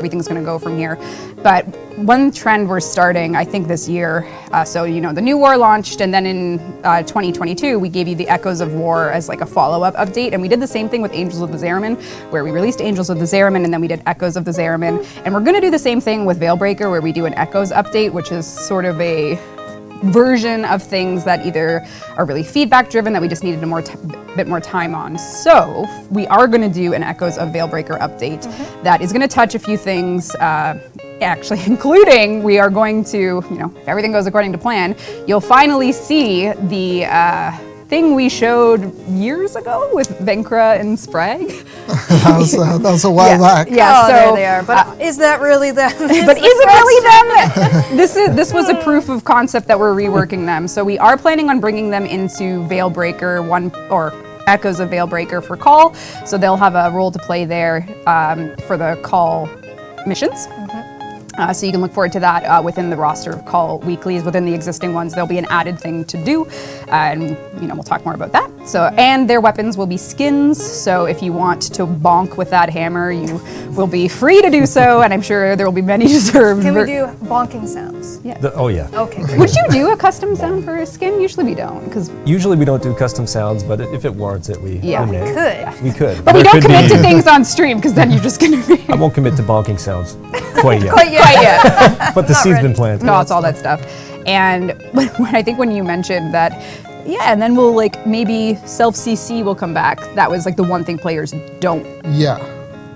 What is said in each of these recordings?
everything's going to go from here. But one trend we're starting, I think this year, so the new war launched, and then in 2022 we gave you the Echoes of War as like a follow-up update, and we did the same thing with Angels of the Zariman, where we released Angels of the Zariman and then we did Echoes of the Zariman, and we're going to do the same thing with Veilbreaker, where we do an Echoes update, which is sort of a version of things that either are really feedback driven that we just needed a bit more time on. So we are going to do an Echoes of Veilbreaker update that is going to touch a few things, actually including we are going to, if everything goes according to plan, you'll finally see the thing we showed years ago with Venkra and Sprague. that was a while back. Yeah, so there they are. But is that really them? But is it really them? This was a proof of concept that we're reworking them. So we are planning on bringing them into Veilbreaker or Echoes of Veilbreaker for Call. So they'll have a role to play there for the Call missions. So you can look forward to that within the roster of Call weeklies. Within the existing ones, there'll be an added thing to do, and we'll talk more about that. So, and their weapons will be skins. So if you want to bonk with that hammer, you will be free to do so, and I'm sure there will be many deserved. Can we do bonking sounds? Yeah. Oh yeah. Okay. Would you do a custom sound for a skin? Usually we don't, because Usually we don't do custom sounds, but if it warrants it, we Yeah. may. Could. We could. but we There don't could commit be- to things on stream, because then you're just gonna be. I won't commit to bonking sounds quite yet. Quite yet. But the seed's been planted. No, it's all that stuff. And I think when you mentioned that, and then we'll maybe self-CC will come back. That was the one thing players don't. Yeah.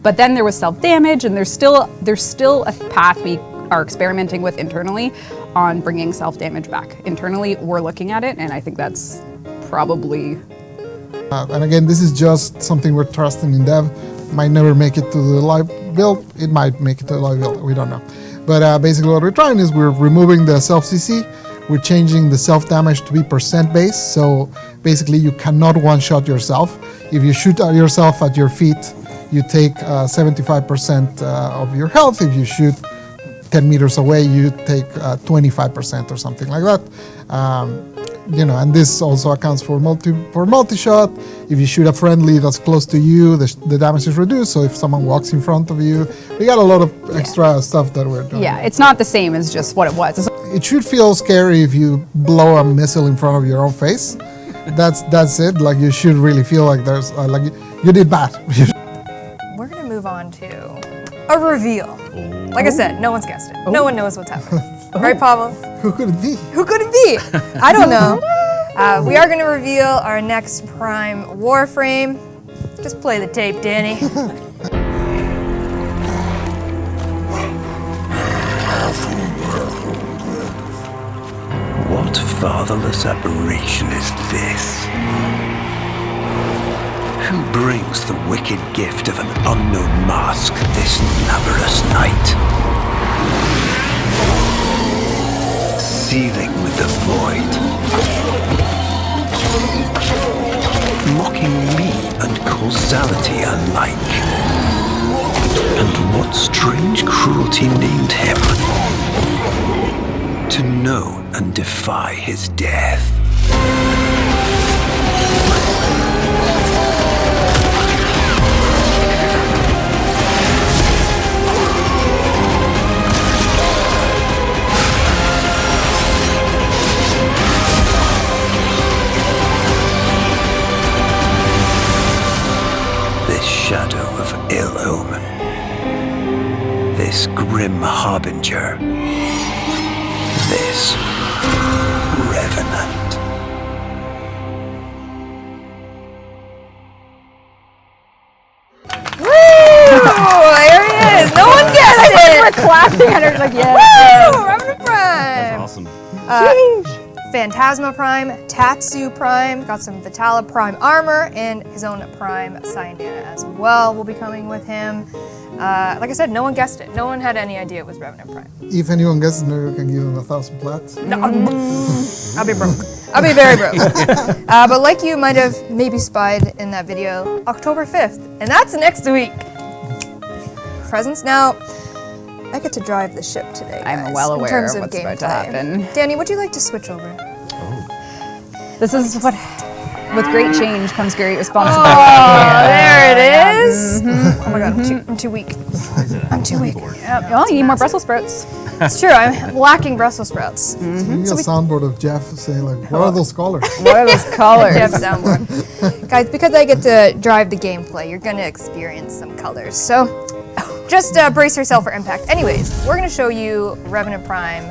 But then there was self-damage, and there's still a path we are experimenting with internally on bringing self-damage back. Internally, we're looking at it, and I think that's probably... And again, this is just something we're trusting in dev. Might never make it to the live build. It might make it to the live build. We don't know. But basically what we're trying is we're removing the self-CC. We're changing the self-damage to be percent based. So basically you cannot one-shot yourself. If you shoot at yourself at your feet, you take 75% of your health. If you shoot 10 meters away, you take 25% or something like that. And this also accounts for multi-shot. If you shoot a friendly that's close to you, the damage is reduced. So if someone walks in front of you, we got a lot of extra stuff that we're doing. Yeah, it's not the same as just what it was. It should feel scary if you blow a missile in front of your own face. That's it. You should really feel like there's you did bad. We're gonna move on to a reveal. Like I said, no one's guessed it. No one knows what's happening. Right, Pablo? Who could it be? Who could it be? I don't know. We are going to reveal our next Prime Warframe. Just play the tape, Danny. What fatherless aberration is this? Who brings the wicked gift of an unknown mask this numberless night? Seething with the void, mocking me and causality alike. And what strange cruelty named him to know and defy his death? Shadow of ill omen, this grim harbinger, this revenant. Woo! There he is. No one guessed it. We're clapping at her yeah. Woo! Revenant Prime. That's awesome. Phantasma Prime, Tatsu Prime, got some Vitala Prime armor, and his own Prime Syndana as well will be coming with him. Like I said, no one guessed it. No one had any idea it was Revenant Prime. If anyone guesses, you can give them 1,000 plats. No, I'll be broke. I'll be very broke. But like you might have maybe spied in that video, October 5th, and that's next week. Presents now. I get to drive the ship today, guys, I'm well aware in terms of of what's gameplay. about to happen. Danny, would you like to switch over? This is what, with great change comes great responsibility. Oh, there it is. Oh my god, I'm too weak. I'm too weak. Oh, you need more Brussels sprouts. It's true. I'm lacking Brussels sprouts. We need a soundboard of Jeff saying like, what are those colors? What are those colors? Jeff soundboard. Guys, because I get to drive the gameplay, you're going to experience some colors. So just brace yourself for impact. Anyways, we're going to show you Revenant Prime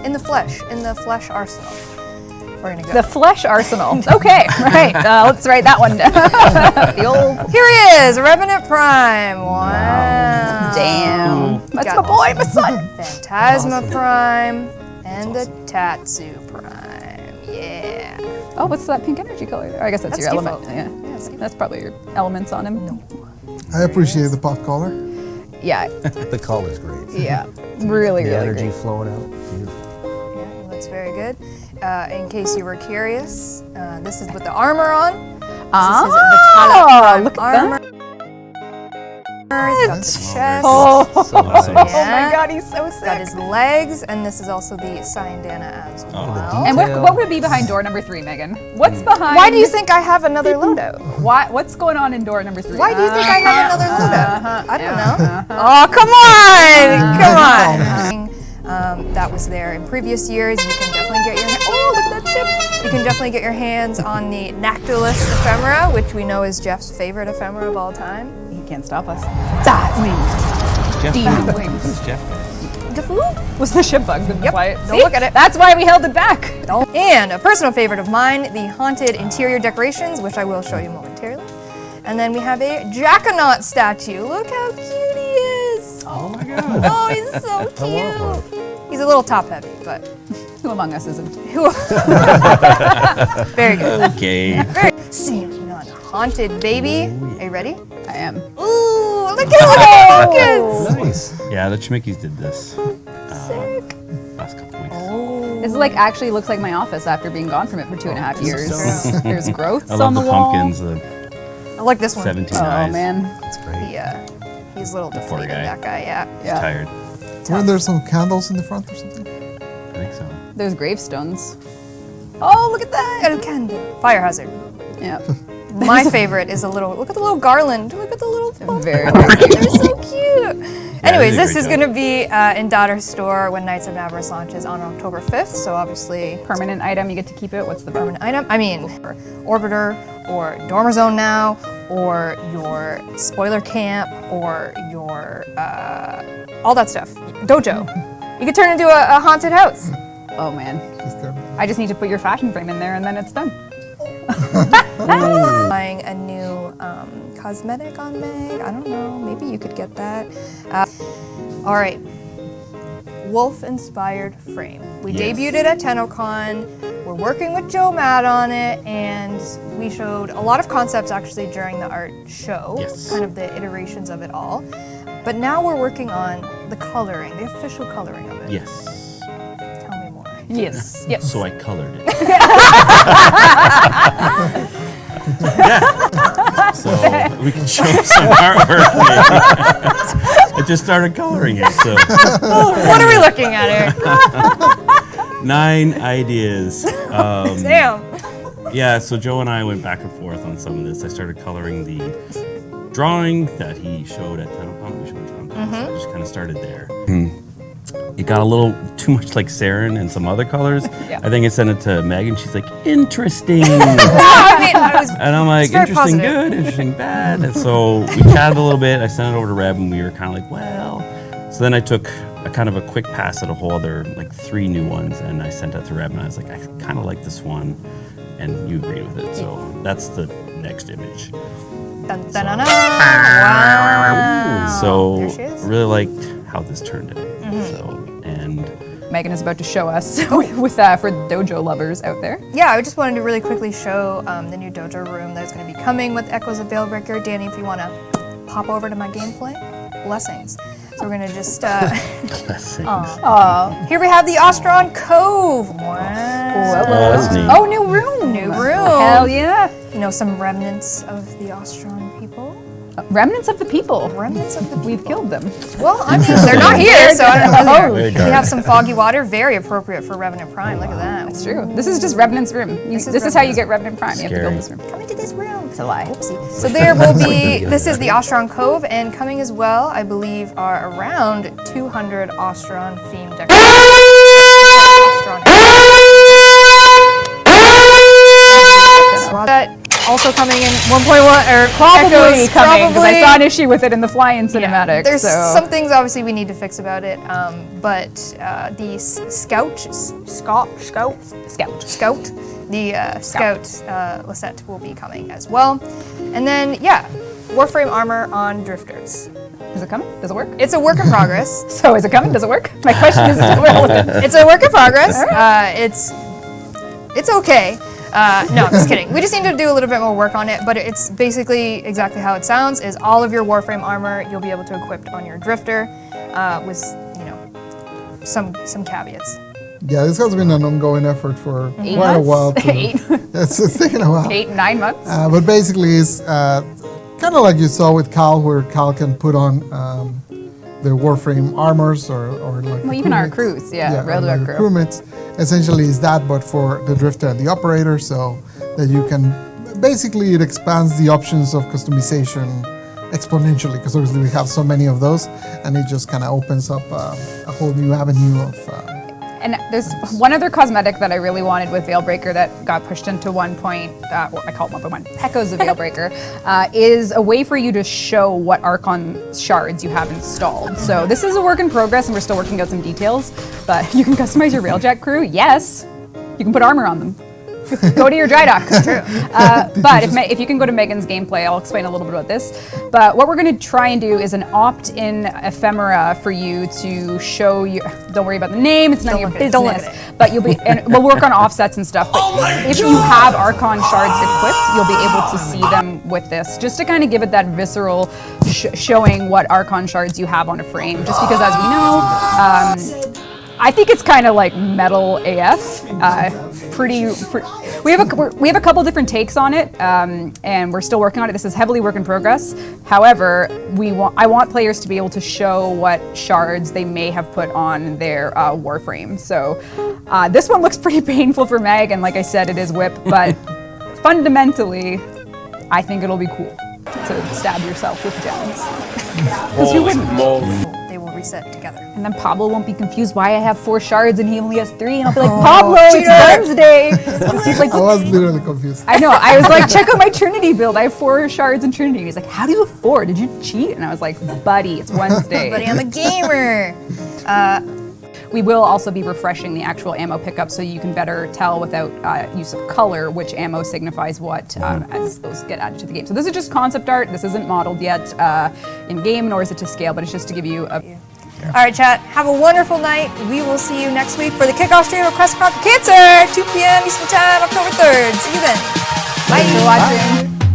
in the flesh arsenal. We're going to go. The flesh arsenal. Okay, right. Let's write that one down. The old. Here he is, Revenant Prime. Wow. Damn. That's Got my boy, my son. Phantasma Prime and the Tatsu Prime. Yeah. Oh, what's that pink energy color there? I guess that's your default. element. Yeah. Yeah, it's default. That's probably your elements on him. No. I appreciate the pop color. Yeah. The color's great. Yeah. Really, The really energy great. flowing out. Beautiful. Yeah, it looks very good. In case you were curious, this is with the armor on. This is Vitalik Prime look at armor. that. He's got the chest. Oh. So nice. Oh my Yeah. god, he's so sick. Got his legs, and this is also the Syandana as well. And what would be behind door number 3, Megan? What's behind? Why do you think I have another loadout? What's going on in door number 3? Why do you think I have another loadout? I don't know. Oh, come on! Come on! That was there in previous years. You can definitely get your look at that ship. You can definitely get your hands on the Nactylus ephemera, which we know is Jeff's favorite ephemera of all time. He can't stop us. Ah, wings. Jeff. Demon wings. Who's Jeff? The food? Was the ship bug? That's why Don't look at it. That's why we held it back. And a personal favorite of mine, the haunted interior decorations, which I will show you momentarily. And then we have a Jackonaut statue. Look how cute he is. Oh my god. Oh, he's so cute. He's a little top heavy, but Who among us isn't? very good. Okay. Very scene on haunted baby. Are you ready? I am. Ooh, look at the Nice. Yeah, the Chmickies did this. Last couple weeks. This is like actually looks like my office after being gone from it for 2.5 years. There's growths I love on the, the wall. pumpkins, the I like this one. 17 Oh eyes. man. That's great. Yeah. He's a little poor deflated, guy. that guy, yeah. He's Yeah. tired. Weren't there some candles in the front or something? I think so. There's gravestones. Oh, look at that. Got a candle. Fire hazard. Yeah. My favorite is look at the little garland. Look at the little Very, They're so cute. Anyways, they did a this great is job. going to be in Daughter's store when Knights of Navarus launches on October 5th. So obviously, permanent item. You get to keep it. What's the permanent item. I mean, Orbiter or Dormer Zone now, or your spoiler camp, or your all that stuff. Dojo. You could turn into a haunted house. Oh man. Just there. I just need to put your fashion frame in there and then it's done. Buying a new cosmetic on Meg. I don't know. Maybe you could get that. All right. Wolf-inspired frame. We Yes. debuted it at TennoCon. We're working with Joe Matt on it, and we showed a lot of concepts actually during the art show. Yes. Kind of the iterations of it all. But now we're working on the coloring, the official coloring of it. Yes. Tell me more. Yes. Yes. So I colored it. Yeah. So we can show some artwork. I just started coloring it. So What are we looking at here? 9 ideas. Damn. Yeah, so Joe and I went back and forth on some of this. I started coloring the drawing that he showed at TennoCon. We showed at TennoCon, so I just kind of started there. It got a little too much like Saren and some other colors. Yeah. I think I sent it to Megan. She's like, interesting. I mean, I was And I'm like, It's very interesting positive. good, interesting bad. And so we chatted a little bit. I sent it over to Reb, and we were kind of like, well. So then I took a kind of a quick pass at a whole other, like 3 new ones, and I sent it to Reb, and I was like, I kind of like this one, and you agreed with it. So that's the next image. Dun, dun, dun, dun. Wow. So There she is. I really liked how this turned out. So, and Megan is about to show us with for dojo lovers out there. Yeah, I just wanted to really quickly show the new dojo room that's going to be coming with Echoes of Veilbreaker. Danny, if you want to pop over to my gameplay, blessings. So we're going to just, blessings. here we have the Ostron Cove. Wow. Oh, that's neat. Oh, new room. New room. Hell yeah. You know, some remnants of the Ostron people. Remnants of the people. Remnants of the people. We've killed them. Well, I mean, they're not here, so I don't know whether Very we dark. have some foggy water. Very appropriate for Revenant Prime. Look at that. It's true. This is just Revenant's room. This is how you get Revenant Prime. You have to build this room. Come into this room. It's a lie. So there will be, this is the Ostron Cove, and coming as well, I believe, are around 200 Ostron themed decorations. That also coming in 1.1 or Probably Echoes, coming because I probably. saw an issue with it in the fly-in cinematic. There's so. some things obviously we need to fix about it, but the Scout, the Scout Lisette will be coming as well. And then, yeah, Warframe armor on Drifters. Is it coming? Does it work? It's a work in progress. So is it coming? Does it work? My question is still relevant. It's a work in progress. It's okay. No, I'm just kidding. We just need to do a little bit more work on it, but it's basically exactly how it sounds, is all of your Warframe armor you'll be able to equip on your Drifter with, you know, some caveats. Yeah, this has been an ongoing effort for 8 quite a months? while. Eight. It's taken a while. 8, 9 months? But basically, it's kind of like you saw with Cal, where Cal can put on their Warframe armors or like. Well, even our crews, regular crew. Crewmates. Essentially, is that, but for the Drifter and the Operator, so that you can basically it expands the options of customization exponentially, because obviously we have so many of those, and it just kind of opens up a whole new avenue of. And there's one other cosmetic that I really wanted with Veilbreaker that got pushed into 1.1, I call it 1.1, Echoes of Veilbreaker, is a way for you to show what Archon shards you have installed. So this is a work in progress and we're still working out some details, but you can customize your Railjack crew, yes. You can put armor on them. Go to your dry dock. It's true. But if you can go to Megan's gameplay, I'll explain a little bit about this. But what we're going to try and do is an opt-in ephemera for you to show you. Don't worry about the name; it's none of your business. Don't look at it. But you'll be, and we'll work on offsets and stuff. But if you have Archon shards equipped, you'll be able to see them with this, just to kind of give it that visceral showing what Archon shards you have on a frame. Just because, as we know. I think it's kind of like metal AF. We have a couple different takes on it, and we're still working on it. This is heavily work in progress. However, I want players to be able to show what shards they may have put on their Warframe. So this one looks pretty painful for Meg, and like I said, it is whip. But fundamentally, I think it'll be cool to stab yourself with gems. Because who wouldn't? They will reset together. And then Pablo won't be confused why I have 4 shards and he only has 3. And I'll be like, Pablo, it's Wednesday. And he's like, I was literally confused. I know. I was like, check out my Trinity build. I have 4 shards in Trinity. And he's like, how do you have 4? Did you cheat? And I was like, buddy, it's Wednesday. Buddy, I'm a gamer. We will also be refreshing the actual ammo pickup so you can better tell without use of color which ammo signifies what as those get added to the game. So this is just concept art. This isn't modeled yet in game, nor is it to scale, but it's just to give you a... All right, chat. Have a wonderful night. We will see you next week for the kickoff stream of Quest Conquer Cancer, 2 p.m. Eastern Time, October 3rd. See you then. Bye. Thanks for watching.